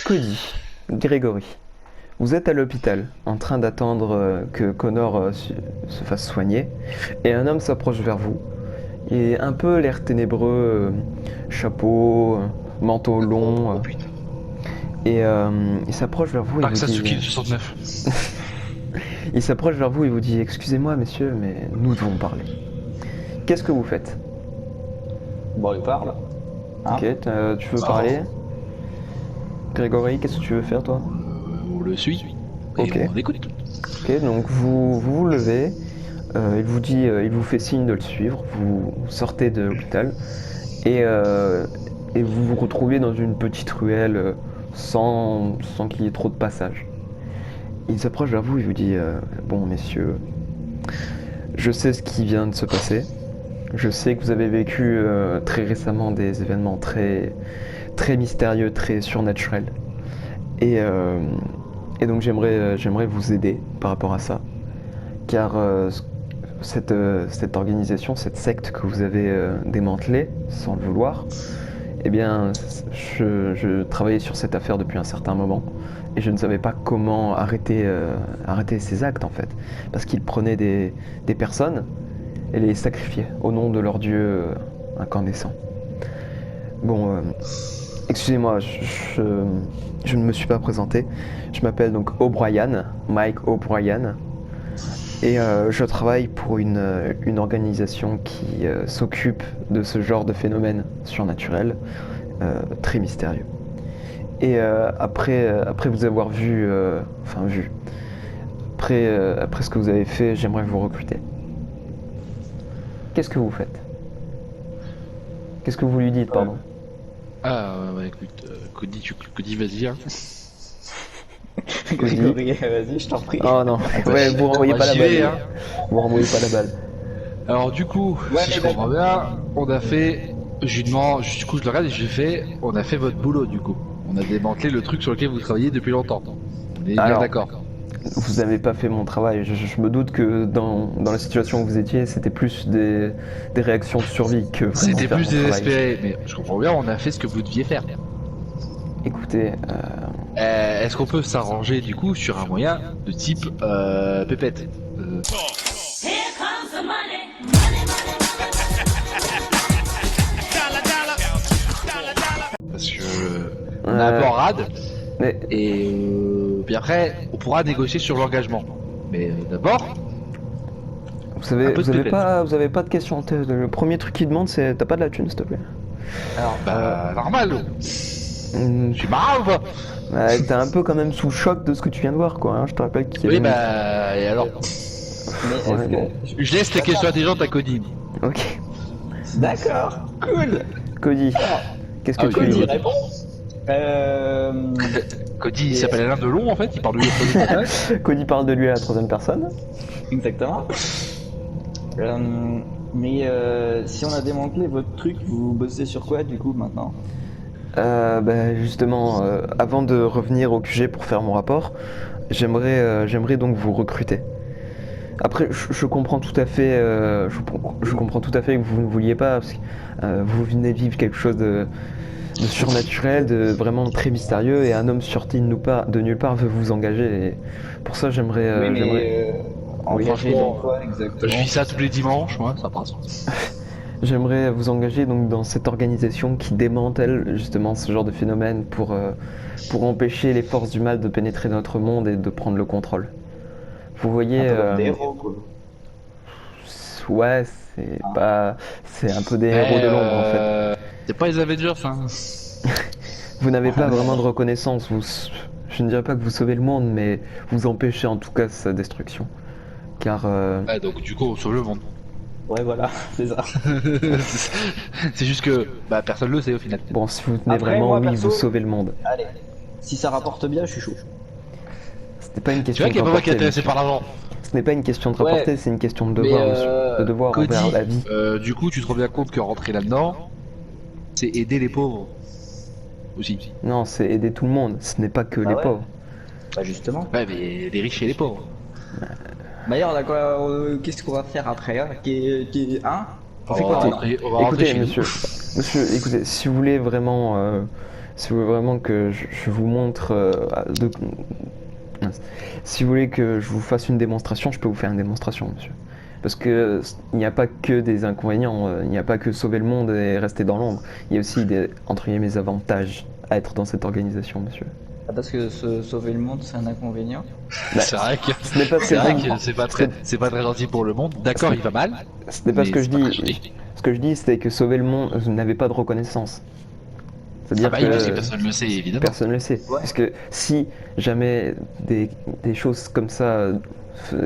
Cody, Grégory, vous êtes à l'hôpital en train d'attendre que Connor se fasse soigner et un homme s'approche vers vous. Il est un peu l'air ténébreux, chapeau, manteau long Oh putain. et il s'approche vers vous et Pas vous que dit Sasuke du 69. il s'approche vers vous et vous dit excusez-moi messieurs mais nous devons parler. Qu'est-ce que vous faites? Bon, il parle. Hein. Ok, tu veux parler? Grégory, qu'est-ce que tu veux faire toi? On le suit. Et Ok. on écoute. Ok, donc vous levez, il vous fait signe de le suivre, vous sortez de l'hôpital et vous vous retrouvez dans une petite ruelle sans qu'il y ait trop de passage. Il s'approche vers vous et vous dit bon messieurs, je sais ce qui vient de se passer. Je sais que vous avez vécu très récemment des événements très mystérieux, très surnaturels. Et, euh, et donc j'aimerais vous aider par rapport à ça. Car cette organisation, cette secte que vous avez démantelée sans le vouloir, eh bien, je travaillais sur cette affaire depuis un certain moment et je ne savais pas comment arrêter ces actes en fait. Parce qu'ils prenaient des personnes et les sacrifiaient au nom de leur dieu incandescent. Bon, excusez-moi, je ne me suis pas présenté. Je m'appelle donc O'Brien, Mike O'Brien. Et je travaille pour une organisation qui s'occupe de ce genre de phénomène surnaturel très mystérieux. Et après vous avoir vu, après ce que vous avez fait, j'aimerais vous recruter. Qu'est-ce que vous faites? Qu'est-ce que vous lui dites, pardon? Ah, ouais, écoute, Cody, vas-y, hein. Cody. Grégory, vas-y, je t'en prie. Oh non, ouais, vous renvoyez pas la J'y balle. vais, hein. Vous renvoyez pas la balle. Alors, du coup, Ouais, si je mais comprends bien, on a fait. Je lui demande, du coup, je le regarde et je lui fais. On a fait votre boulot, du coup. On a démantelé le truc sur lequel vous travaillez depuis longtemps. On est bien Alors, d'accord. vous n'avez pas fait mon travail. Je me doute que dans la situation où vous étiez, c'était plus des réactions de survie que vraiment C'était faire plus mon travail. désespéré, mais je comprends bien, on a fait ce que vous deviez faire. Écoutez, Est-ce qu'on peut s'arranger du coup sur un moyen de type pépette Here comes the money. Money, money, Parce que on est un peu en rade mais et puis après on pourra négocier sur l'engagement. Mais d'abord, un peu de pépette. vous avez pas de questions en tête. Le premier truc qu'il demande, c'est t'as pas de la thune, s'il te plaît. Alors, Bah normal. Hum, Je suis marrant ou pas? ouais, t'es un peu quand même sous le choc de ce que tu viens de voir, quoi. Hein. Je te rappelle qu'il y a Oui une- bah et alors mais Ouais, est-ce bon. que... je laisse les questions intelligentes à Cody. Ok. D'accord, cool. Cody, qu'est-ce que Ah oui, tu lui Cody dis? répond. Cody il s'appelle Alain Delon en fait, il parle de Cody parle de lui à la troisième personne. Exactement. Mais si on a démantelé votre truc, vous bossez sur quoi du coup maintenant? Justement, avant de revenir au QG pour faire mon rapport, j'aimerais donc vous recruter. Après, je comprends tout à fait, je comprends tout à fait que vous ne vouliez pas, parce que vous venez vivre quelque chose de surnaturel, de vraiment très mystérieux, et un homme sorti de nulle part veut vous engager. Et pour ça, Oui, oui, engagé dans franchement, quoi je exactement? vis ça tous les dimanches, moi, ça passe. j'aimerais vous engager donc dans cette organisation qui démantèle justement ce genre de phénomène pour empêcher les forces du mal de pénétrer dans notre monde et de prendre le contrôle. Vous voyez, Un peu comme des héros quoi. ouais, c'est un peu des héros de l'ombre en fait. C'est pas les Avengers, hein. Vous n'avez pas vraiment de reconnaissance. Je ne dirais pas que vous sauvez le monde, mais vous empêchez en tout cas sa destruction. Car Ouais, donc du coup, on sauve le monde. Ouais, voilà, c'est ça. C'est juste que bah, personne le sait au final. bon, si vous tenez Après, vraiment, moi, oui, perso- vous sauvez le monde. Allez, si ça rapporte bien, je suis chaud. Ce n'est pas une Tu question vois de qu'il y a pas moi qui est rapporter. intéressé par l'argent. Ce n'est pas une question de Ouais, rapporter, c'est une question de mais, devoir, monsieur. De devoir Cody, envers la vie. du coup, tu te rends bien compte que rentrer là-dedans, c'est aider les pauvres aussi. Non, c'est aider tout le monde. Ce n'est pas que Bah les ouais. pauvres. Bah justement. Ouais, mais les riches et les pauvres. D'ailleurs, on a quoi, qu'est-ce qu'on va faire après hein hein? On fait On quoi va maintenant? rentrer, on va rentrer Écoutez, chez monsieur, écoutez, si vous voulez vraiment Si vous voulez vraiment que je vous montre mince. Si vous voulez que je vous fasse une démonstration, je peux vous faire une démonstration, monsieur. Parce que il n'y a pas que des inconvénients, il n'y a pas que sauver le monde et rester dans l'ombre. Il y a aussi des, entre guillemets, avantages à être dans cette organisation, monsieur. Ah, parce que sauver le monde, c'est un inconvénient. C'est vrai que Ce n'est pas ce c'est que vrai je dis. que c'est pas très gentil pour le monde. D'accord, il va mal. Ce n'est pas mais ce que je c'est pas très dis. joli. Ce que je dis, c'était que sauver le monde n'avait pas de reconnaissance. Ah C'est-à-dire bah oui, parce que que personne ne le sait évidemment. personne ne le sait. Ouais. Parce que si jamais des choses comme ça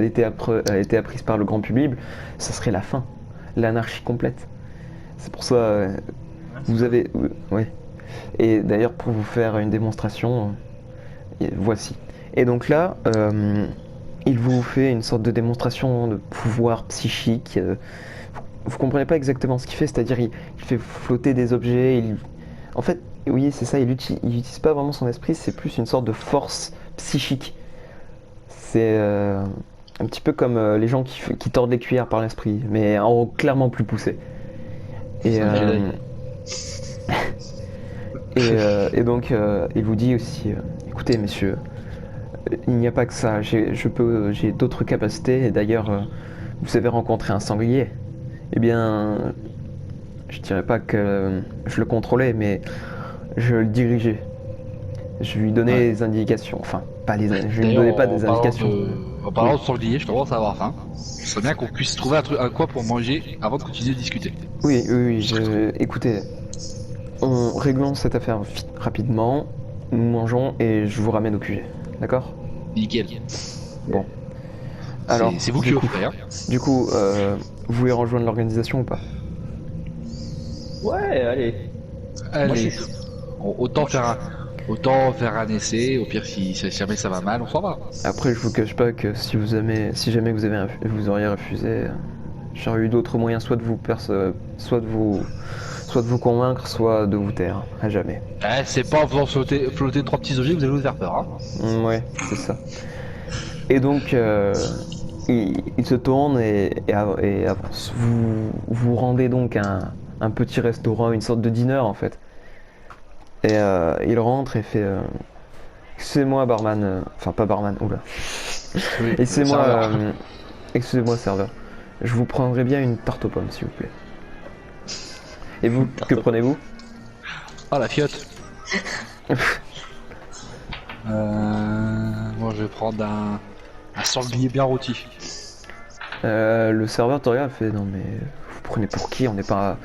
étaient apprises par le grand public, ça serait la fin, l'anarchie complète. C'est pour ça, vous avez... ouais. Et d'ailleurs, pour vous faire une démonstration, voici. Et donc là, il vous fait une sorte de démonstration de pouvoir psychique. Vous comprenez pas exactement ce qu'il fait, c'est-à-dire il fait flotter des objets. En fait, oui, c'est ça, il utilise pas vraiment son esprit, c'est plus une sorte de force psychique. C'est un petit peu comme les gens qui tordent les cuillères par l'esprit, mais clairement plus poussé. Et, C'est un Jedi. et donc, il vous dit aussi, écoutez, messieurs, il n'y a pas que ça. J'ai d'autres capacités. Et d'ailleurs, vous avez rencontré un sanglier. Eh bien, je dirais pas que je le contrôlais, mais je le dirigeais. Je lui donnais Ouais. des indications. Enfin, pas les. Je lui D'ailleurs, donnais pas des indications. En parlant de sanglier, je commence à avoir faim. Ce serait bien qu'on puisse trouver un coin pour manger avant de continuer de discuter. Oui, oui, oui. Écoutez, réglons cette affaire rapidement. Nous mangeons et je vous ramène au QG. D'accord? Nickel. Bon. Alors, C'est vous qui du coup, offrez. Hein. du coup, vous voulez rejoindre l'organisation ou pas? Ouais, allez. Moi, je Allez, suis chaud. autant faire un essai. Au pire, si jamais ça va mal, on s'en va. Après, je vous cache pas que si jamais vous auriez refusé, j'aurais eu d'autres moyens, soit de vous convaincre, soit de vous taire, à jamais. C'est pas en faisant flotter 3 petits objets que vous allez vous faire peur. Hein. Ouais, c'est ça. Et donc, il se tourne et avance. Vous rendez donc un petit restaurant, une sorte de dîner en fait. Et il rentre et fait excusez-moi barman, enfin pas barman, oula. Oui, Excusez-moi, serveur. excusez-moi serveur. Je vous prendrai bien une tarte aux pommes s'il vous plaît. Et vous, Tarte que aux prenez-vous? Ah, la fiotte. Moi, je vais prendre un sanglier bien rôti. Le serveur te regarde et fait non mais vous prenez pour qui? On n'est pas.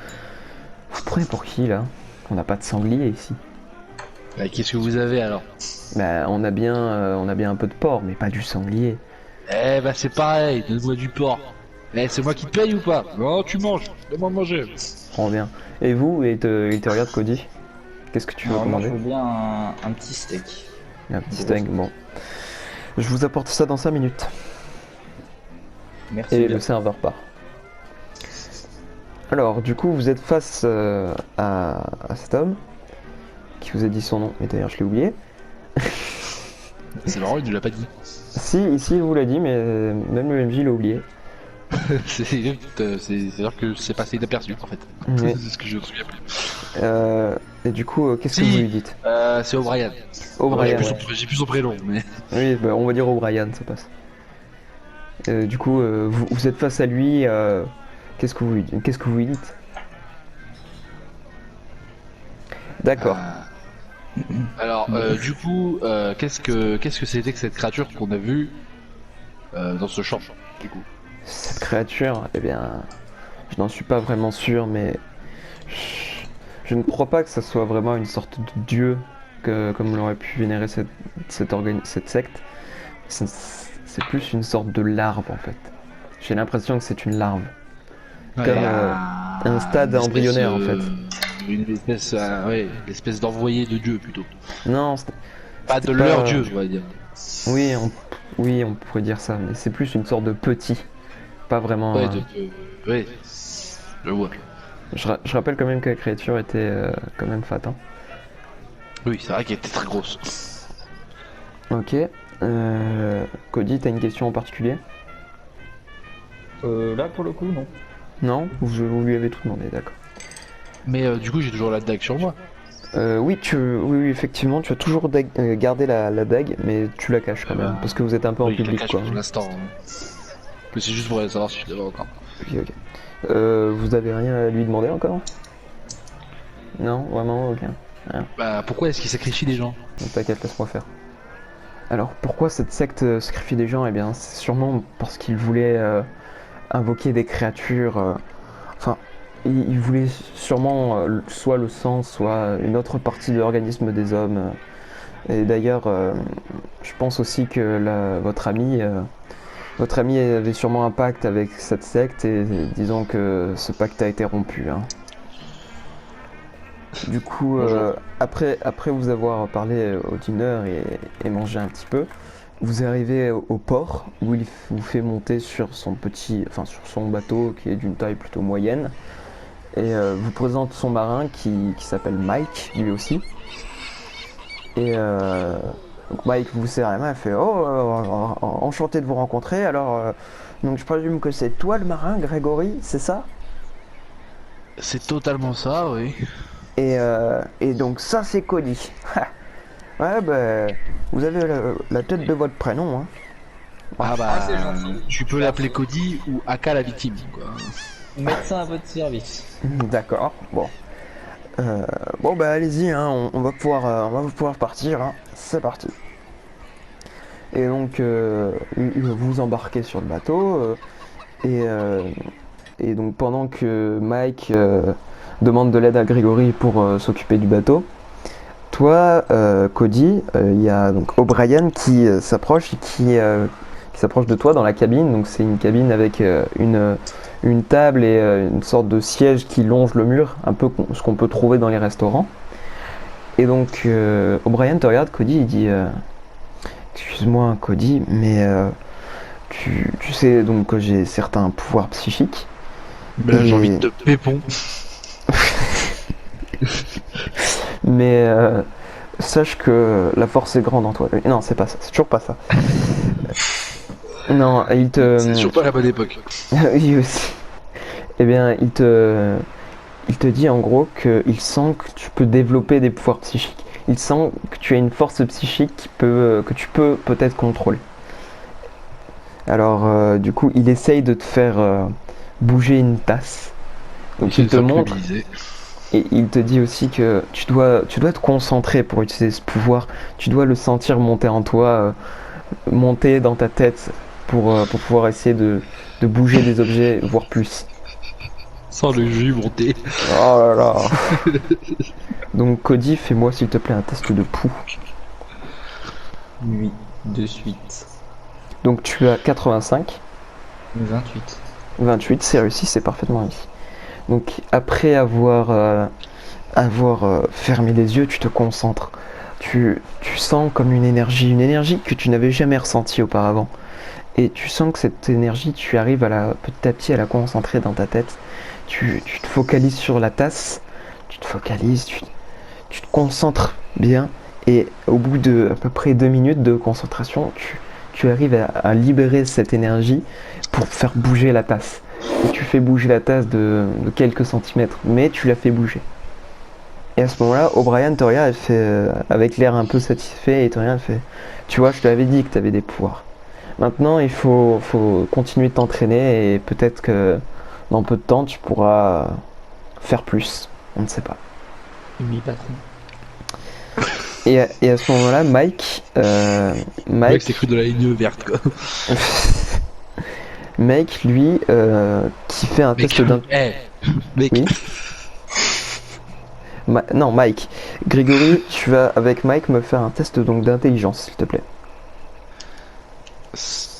Vous prenez pour qui là? On n'a pas de sanglier ici. Bah, qu'est-ce que vous avez alors? Bah on a bien un peu de porc mais pas du sanglier. Eh bah, c'est pareil, donne-moi du porc. Eh, c'est moi qui te paye ou pas? Non, tu manges, donne-moi manger. Prends bien. Et vous, il te regarde Cody. Qu'est-ce que tu veux Alors, moi, je commander? veux bien un petit steak. Un petit steak, bon. Je vous apporte ça dans 5 minutes. Merci Et bien. le serveur part. Alors, du coup, vous êtes face à cet homme qui vous a dit son nom, mais d'ailleurs je l'ai oublié. C'est marrant, il nous l'a pas dit. Si, ici il vous l'a dit, mais même le MJ l'a oublié. C'est-à-dire que c'est passé inaperçu en fait. Oui. C'est ce que je me souviens plus. Et du coup, qu'est-ce que Si. vous lui dites? C'est O'Brien. O'Brien. J'ai plus son prénom, mais. Oui, bah, on va dire O'Brien, ça passe. Du coup, vous êtes face à lui. Qu'est-ce que vous lui dites? D'accord. Alors, du coup, qu'est-ce que c'était que cette créature qu'on a vue dans ce champ, du coup? Cette créature, eh bien, je n'en suis pas vraiment sûr, mais je ne crois pas que ça soit vraiment une sorte de dieu comme l'aurait pu vénérer cette secte. C'est plus une sorte de larve en fait. J'ai l'impression que c'est une larve. Comme un stade une espèce, embryonnaire en fait. Une espèce, ouais, une espèce d'envoyé de Dieu plutôt. Non, Pas c'était de pas- leur Dieu, on va dire. oui, on pourrait dire ça, mais c'est plus une sorte de petit. Pas vraiment. Ouais, ouais, je vois. Je rappelle quand même que la créature était quand même fat. Hein. Oui, c'est vrai qu'elle était très grosse. Ok. Cody, t'as une question en particulier? Là, pour le coup, non. Non? Vous lui avez tout demandé, d'accord. Mais du coup, j'ai toujours la dague sur moi. Oui, effectivement, tu as toujours gardé la dague, mais tu la caches quand même, parce que vous êtes un peu en Oui, je la public, cache quoi. pour l'instant. Mais c'est juste pour savoir si je l'avais encore. Ok, ok. Vous avez rien à lui demander encore? Non, vraiment, ok. Rien. Bah, pourquoi est-ce qu'il sacrifie des gens? Donc t'inquiète, laisse-moi faire. Alors, pourquoi cette secte sacrifie des gens? Eh bien, c'est sûrement parce qu'ils voulaient invoquer des créatures. Enfin, ils voulaient sûrement soit le sang, soit une autre partie de l'organisme des hommes. Et d'ailleurs, je pense aussi que votre ami avait sûrement un pacte avec cette secte, et disons que ce pacte a été rompu, hein. Du coup, Bonjour. après vous avoir parlé au dîner et mangé un petit peu, vous arrivez au port où il vous fait monter sur sur son bateau qui est d'une taille plutôt moyenne, et vous présente son marin qui s'appelle Mike, lui aussi. Et donc Mike vous serre la main et fait oh, enchanté de vous rencontrer. Alors, donc je présume que c'est toi le marin, Grégory, c'est ça? C'est totalement ça, oui. Et donc ça c'est Cody. Ouais, ben, vous avez la tête de votre prénom, hein. Ah bah, c'est gentil. tu peux l'appeler Cody ou Aka la victime, quoi. Médecin à votre service. D'accord, bon. Bon, bah allez-y, hein, on va pouvoir partir, hein. C'est parti. Et donc, vous embarquez sur le bateau, et, euh, et donc pendant que Mike demande de l'aide à Grégory pour s'occuper du bateau, toi, Cody, il y a donc O'Brien qui s'approche et qui s'approche de toi dans la cabine. Donc c'est une cabine avec une table et une sorte de siège qui longe le mur, un peu ce qu'on peut trouver dans les restaurants. Et donc O'Brien te regarde, Cody, il dit excuse-moi Cody, mais tu sais donc que j'ai certains pouvoirs psychiques. Ben, j'ai envie de te pépon. Mais sache que la force est grande en toi. Non, c'est pas ça, c'est toujours pas ça. Non, il te. C'est toujours pas la bonne époque. Oui aussi. Eh bien, il te dit en gros qu'il sent que tu peux développer des pouvoirs psychiques. Il sent que tu as une force psychique que tu peux peut-être contrôler. Alors, du coup, il essaye de te faire bouger une tasse. Donc, il te montre. Et il te dit aussi que tu dois te concentrer pour utiliser ce pouvoir. Tu dois le sentir monter en toi, monter dans ta tête pour pouvoir essayer de bouger des objets, voire plus. Sans le jus monté. Oh là là. Donc Cody, fais-moi s'il te plaît un test de pouls. Oui, de suite. Donc tu as 85, 28. 28, c'est réussi, c'est parfaitement réussi. Donc après avoir fermé les yeux, tu te concentres. Tu sens comme une énergie que tu n'avais jamais ressentie auparavant. Et tu sens que cette énergie, tu arrives petit à petit à la concentrer dans ta tête. Tu te focalises sur la tasse, tu te concentres bien. Et au bout de à peu près 2 minutes de concentration, tu arrives à libérer cette énergie pour faire bouger la tasse. Et tu fais bouger la tasse de quelques centimètres, mais tu la fais bouger. Et à ce moment-là, O'Brien te regarde et fait, avec l'air un peu satisfait, et te regarde et fait tu vois, je te l'avais dit que tu avais des pouvoirs. Maintenant, il faut continuer de t'entraîner, et peut-être que dans peu de temps, tu pourras faire plus. On ne sait pas. Oui, patron. Et à ce moment-là, Mike, Mec, c'est cru de la ligne verte, quoi. Mike, lui, qui fait un test d'un. Mec. Oui. Non, Mike. Grégory, tu vas avec Mike me faire un test donc d'intelligence, s'il te plaît.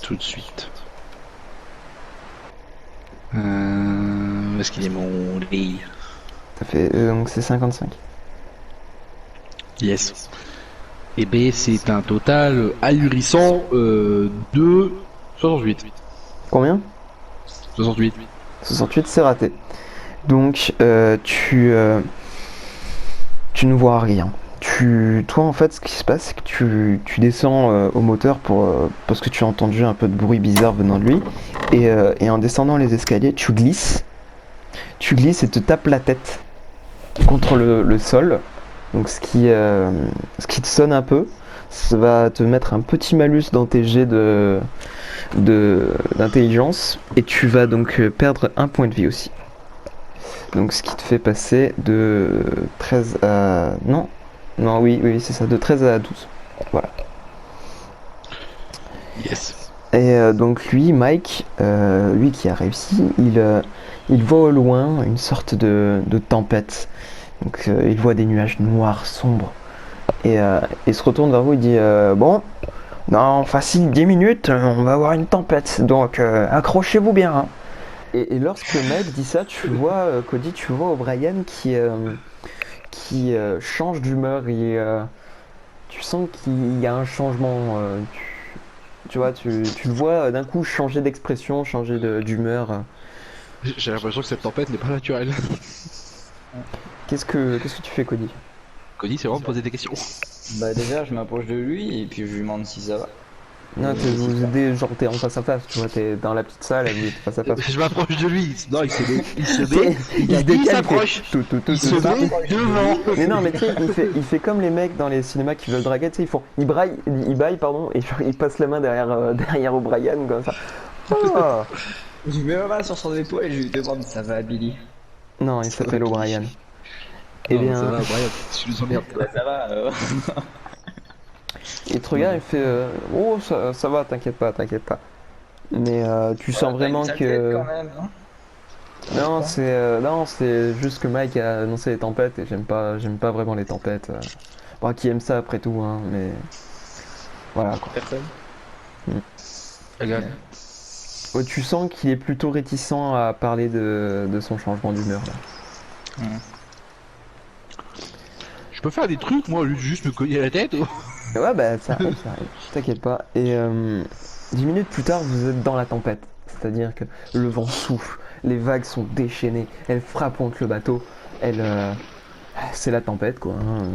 Tout de suite. Est-ce qu'il est mon lit? Ça fait donc c'est 55. Yes. Et B, c'est un total ahurissant de 68. Combien? 68. 68, c'est raté. Donc tu ne vois rien. Toi en fait, ce qui se passe, c'est que tu descends au moteur parce que tu as entendu un peu de bruit bizarre venant de lui, et en descendant les escaliers, tu glisses et te tapes la tête contre le sol. Donc ce qui te sonne un peu, ça va te mettre un petit malus dans tes jets d'intelligence et tu vas donc perdre un point de vie aussi. Donc ce qui te fait passer de 13 à... Non, non, oui, c'est ça, de 13 à 12. Voilà. Yes. Et donc lui, Mike, lui qui a réussi, il voit au loin une sorte de tempête. Donc il voit des nuages noirs, sombres. Et il se retourne vers vous, il dit bon, dans facile 10 minutes, on va avoir une tempête, donc accrochez-vous bien. Hein. Et lorsque Mike dit ça, tu vois, Cody, tu vois O'Brien qui change d'humeur. Tu sens qu'il y a un changement. Tu vois, tu le vois d'un coup changer d'expression, changer d'humeur. J'ai l'impression que cette tempête n'est pas naturelle. Qu'est-ce que tu fais, Cody? Cody, c'est vraiment de poser des questions. Bah déjà, je m'approche de lui et puis je lui demande si ça va. Non, t'es en face à face, tu vois, t'es dans la petite salle, vous êtes face à face. Je m'approche de lui. Non, il se met. Il se décale, il s'approche. Il se met devant. Mais non, mais tu sais, il fait comme les mecs dans les cinémas qui veulent draguer, tu sais, ils baillent, pardon, et genre, ils passent la main derrière O'Brien, comme ça. Oh. Je lui mets ma main sur son épaule et je lui demande ça va, Billy. Non, il s'appelle O'Brien. Eh bien, ça va, Brian, je nous emmerde. Bah, ça va. Il te regarde, il fait oh, ça va, t'inquiète pas. Mais tu sens vraiment que. Quand même, hein. Non, c'est juste que Mike a annoncé les tempêtes et j'aime pas vraiment les tempêtes. Bon, qui aime ça après tout, hein, mais voilà quoi. Personne. Regarde. Ouais, tu sens qu'il est plutôt réticent à parler de son changement d'humeur là. Je peux faire des trucs, moi, au lieu de juste me cogner la tête. Ouais, bah ça arrive, t'inquiète pas. Et 10 minutes plus tard, vous êtes dans la tempête. C'est-à-dire que le vent souffle, les vagues sont déchaînées, elles frappent contre le bateau. C'est la tempête quoi. Hein.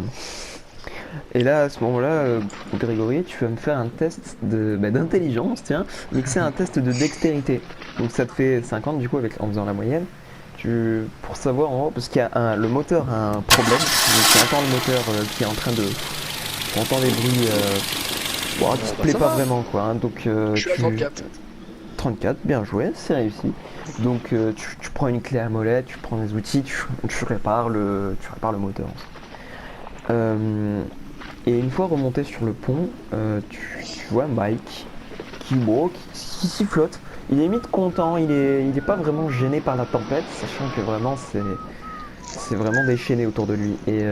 Et là, à ce moment-là, Grégory, tu vas me faire un test d'intelligence, tiens, mais que c'est un test de dextérité. Donc ça te fait 50 du coup en faisant la moyenne. Pour savoir en gros, parce qu'il y a le moteur a un problème, donc tu entends le moteur qui est en train de... Tu entends des bruits qui te plaît pas vraiment quoi. Hein, donc, Je suis à 34. 34, bien joué, c'est réussi. Donc tu prends une clé à molette, tu prends des outils, tu répares le moteur. Et une fois remonté sur le pont, tu vois Mike qui sifflote. Il est limite content, il est pas vraiment gêné par la tempête, sachant que vraiment c'est vraiment déchaîné autour de lui. Et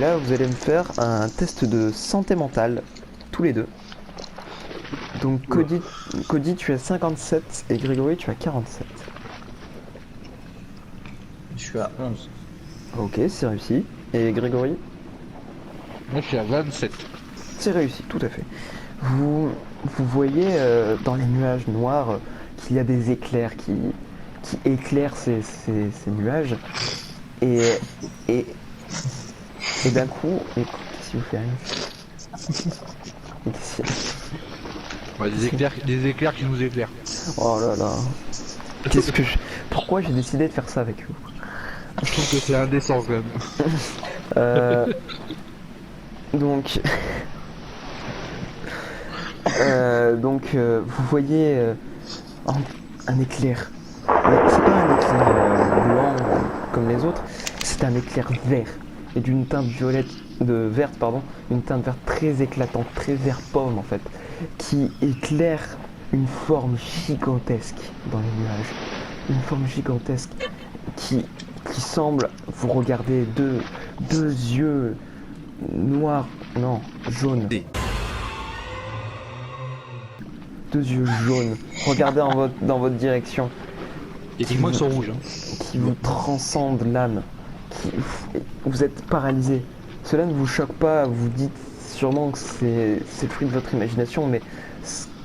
là, vous allez me faire un test de santé mentale, tous les deux. Donc Cody, tu as 57 et Grégory, tu as 47. Je suis à 11. Ok, c'est réussi. Et Grégory? Moi, je suis à 27. C'est réussi, tout à fait. Vous voyez dans les nuages noirs qu'il y a des éclairs qui éclairent ces nuages. Et d'un coup... Qu'est-ce que vous faites? Ouais, des éclairs qui nous éclairent. Oh là là. Pourquoi j'ai décidé de faire ça avec vous? Je trouve que c'est indécent quand même. Donc... vous voyez un éclair. Mais c'est pas un éclair blanc comme les autres, c'est un éclair vert et d'une teinte verte, une teinte verte très éclatante, très vert pomme en fait, qui éclaire une forme gigantesque dans les nuages. Une forme gigantesque qui semble vous regarder deux yeux noirs, non, jaunes. Deux yeux jaunes, regardez dans votre direction. Et dis-moi qu'ils sont rouges. Hein. Qui vous transcendent l'âme. Vous êtes paralysé. Cela ne vous choque pas, vous dites sûrement que c'est le fruit de votre imagination, mais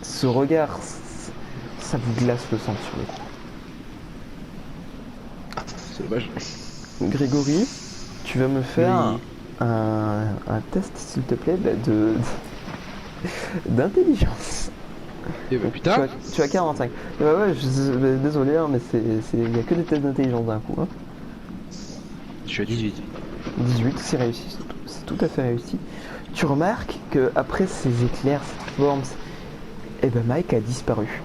ce regard, ça vous glace le sang sur le coup. C'est dommage. Grégory, tu vas me faire un test, s'il te plaît, d'intelligence. Et bah putain. Tu as 45. Désolé, hein, mais il n'y a que des tests d'intelligence d'un coup. Hein. Je suis à 18. 18, c'est réussi, c'est tout à fait réussi. Tu remarques que après ces éclairs, cette forme, et ben Mike a disparu.